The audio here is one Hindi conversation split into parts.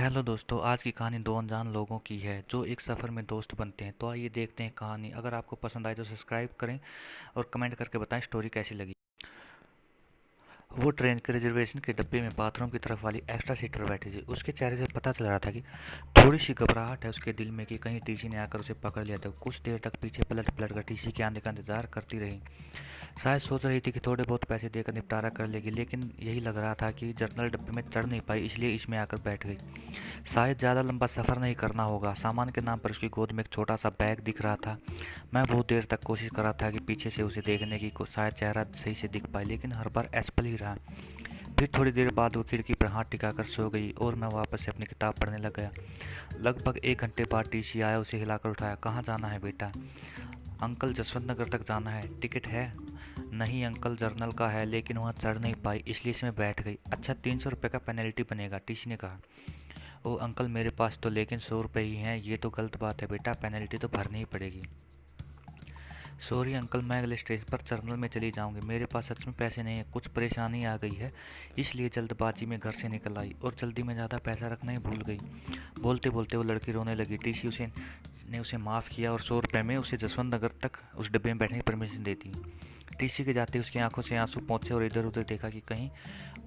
हेलो दोस्तों, आज की कहानी दो अनजान लोगों की है जो एक सफ़र में दोस्त बनते हैं। तो आइए देखते हैं कहानी। अगर आपको पसंद आए तो सब्सक्राइब करें और कमेंट करके बताएं स्टोरी कैसी लगी। वो ट्रेन के रिजर्वेशन के डब्बे में बाथरूम की तरफ वाली एक्स्ट्रा सीट पर बैठी थी। उसके चेहरे से पता चल रहा था कि थोड़ी सी घबराहट है उसके दिल में कि कहीं टीसी ने आकर उसे पकड़ लिया। तो कुछ देर तक पीछे पलट पलट कर टीसी के आने का इंतजार करती रही। शायद सोच रही थी कि थोड़े बहुत पैसे देकर निपटारा कर लेगी, लेकिन यही लग रहा था कि जनरल डब्बे में चढ़ नहीं पाई, इसलिए इसमें आकर बैठ गई। शायद ज़्यादा लंबा सफ़र नहीं करना होगा। सामान के नाम पर उसकी गोद में एक छोटा सा बैग दिख रहा था। मैं बहुत देर तक कोशिश कर रहा था कि पीछे से उसे देखने की शायद चेहरा सही से दिख पाए, लेकिन हर बार असफल ही रहा। फिर थोड़ी देर बाद वो खिड़की पर हाथ टिकाकर सो गई और मैं वापस से अपनी किताब पढ़ने लग गया। लगभग 1 घंटे बाद टीसी आया, उसे हिलाकर उठाया। कहाँ जाना है बेटा? अंकल, जसवंत नगर तक जाना है। टिकट है? नहीं अंकल, जर्नल का है, लेकिन वहाँ चढ़ नहीं पाई इसलिए इसमें बैठ गई। अच्छा, 300 रुपये का पेनल्टी बनेगा, टीसी ने कहा। ओ अंकल, मेरे पास तो लेकिन 100 रुपये ही हैं। ये तो गलत बात है बेटा, पेनल्टी तो भरनी ही पड़ेगी। सॉरी अंकल, मैं अगले स्टेशन पर जर्नल में चली जाऊंगी। मेरे पास सच में पैसे नहीं है, कुछ परेशानी आ गई है इसलिए जल्दबाजी में घर से निकल आई और जल्दी में ज़्यादा पैसा रखना ही भूल गई। बोलते बोलते वो लड़की रोने लगी। टीसी उसे ने उसे माफ़ किया और 100 रुपये में उसे जसवंत नगर तक उस डिब्बे में बैठने की परमिशन दे दी। टीसी के जाते उसकी आंखों से आंसू पहुंचे और इधर उधर देखा कि कहीं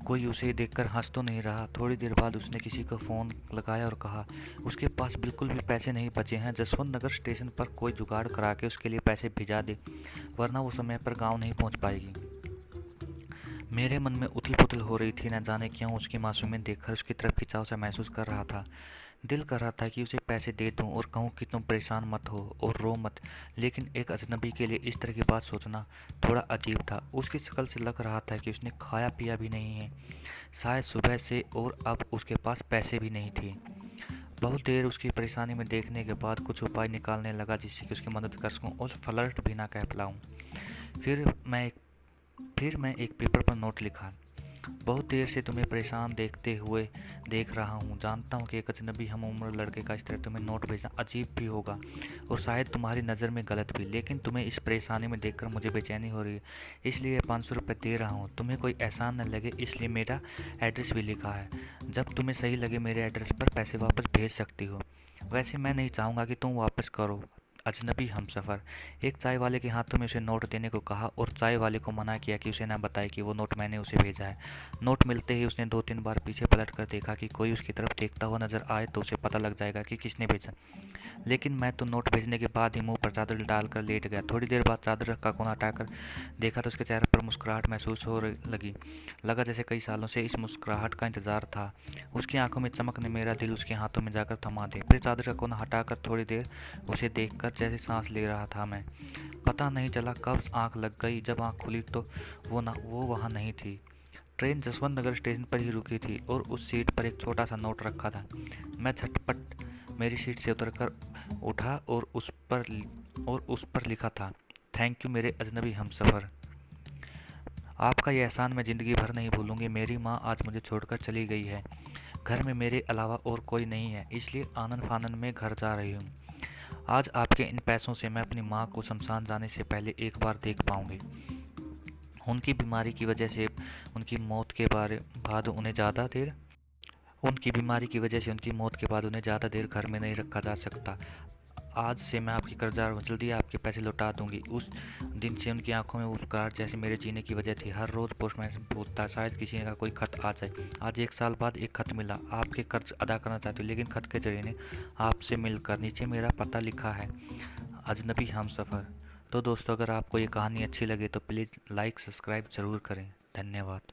कोई उसे देखकर हंस तो नहीं रहा। थोड़ी देर बाद उसने किसी को फ़ोन लगाया और कहा उसके पास बिल्कुल भी पैसे नहीं बचे हैं। जसवंत नगर स्टेशन पर कोई जुगाड़ करा के उसके लिए पैसे भिजा दे, वरना वो समय पर गांव नहीं पहुंच पाएगी। मेरे मन में उथल पुथल हो रही थी। न जाने क्यों उसकी मासूमियत देखकर उसकी तरफ खिंचाव सा महसूस कर रहा था। दिल कर रहा था कि उसे पैसे दे दूं और कहूं कि तुम परेशान मत हो और रो मत, लेकिन एक अजनबी के लिए इस तरह की बात सोचना थोड़ा अजीब था। उसकी शक्ल से लग रहा था कि उसने खाया पिया भी नहीं है शायद सुबह से, और अब उसके पास पैसे भी नहीं थे। बहुत देर उसकी परेशानी में देखने के बाद कुछ उपाय निकालने लगा जिससे कि उसकी मदद कर सकूं और फ्लर्ट भी ना कह पाऊं। फिर मैं एक फिर मैं एक पेपर पर नोट लिखा। बहुत देर से तुम्हें परेशान देखते हुए देख रहा हूँ। जानता हूँ कि एक अजनबी हम उम्र लड़के का इस तरह तुम्हें नोट भेजना अजीब भी होगा और शायद तुम्हारी नज़र में गलत भी, लेकिन तुम्हें इस परेशानी में देखकर मुझे बेचैनी हो रही है, इसलिए 500 रुपये दे रहा हूँ। तुम्हें कोई एहसान न लगे इसलिए मेरा एड्रेस भी लिखा है। जब तुम्हें सही लगे मेरे एड्रेस पर पैसे वापस भेज सकती हो। वैसे मैं नहीं चाहूँगा कि तुम वापस करो। अजनबी हमसफ़र। एक चाय वाले के हाथों में उसे नोट देने को कहा और चाय वाले को मना किया कि उसे ना बताए कि वो नोट मैंने उसे भेजा है। नोट मिलते ही उसने 2-3 बार पीछे पलट कर देखा कि कोई उसकी तरफ देखता हुआ नजर आए तो उसे पता लग जाएगा कि किसने भेजा। लेकिन मैं तो नोट भेजने के बाद ही मुंह पर चादर डालकर लेट गया। थोड़ी देर बाद चादर का कोना हटाकर देखा तो उसके चेहरे पर मुस्कुराहट महसूस हो लगी। लगा जैसे कई सालों से इस मुस्कुराहट का इंतजार था। उसकी आंखों में चमक ने मेरा दिल उसके हाथों में जाकर थमा दे। फिर चादर का कोना हटाकर थोड़ी देर उसे देखकर जैसे सांस ले रहा था मैं। पता नहीं चला कब आंख लग गई। जब आंख खुली तो वो वहाँ नहीं थी। ट्रेन जसवंत नगर स्टेशन पर ही रुकी थी और उस सीट पर एक छोटा सा नोट रखा था। मैं झटपट मेरी सीट से उतरकर उठा और उस पर लिखा था, थैंक यू मेरे अजनबी हमसफ़र। आपका यह एहसान मैं ज़िंदगी भर नहीं भूलूंगी। मेरी माँ आज मुझे छोड़कर चली गई है। घर में मेरे अलावा और कोई नहीं है, इसलिए आनन फानन में घर जा रही हूँ। आज आपके इन पैसों से मैं अपनी माँ को शमशान जाने से पहले एक बार देख पाऊंगी। उनकी बीमारी की वजह से उनकी मौत के बारे बाद उन्हें ज़्यादा देर उनकी बीमारी की वजह से उनकी मौत के बाद उन्हें ज़्यादा देर घर में नहीं रखा जा सकता। आज से मैं आपकी कर्जदार हूँ, जल्दी आपके पैसे लौटा दूंगी। उस दिन से उनकी आंखों में मुस्कुराहट जैसे मेरे जीने की वजह थी। हर रोज़ पोस्टमैन से पूछता शायद किसी का कोई खत आ जाए। आज 1 साल बाद एक खत मिला। आपके कर्ज अदा करना चाहती हूँ, लेकिन खत के जरिए नहीं, आपसे मिलकर। नीचे मेरा पता लिखा है, अजनबी हमसफ़र। तो दोस्तों, अगर आपको ये कहानी अच्छी लगे तो प्लीज़ लाइक सब्सक्राइब ज़रूर करें। धन्यवाद।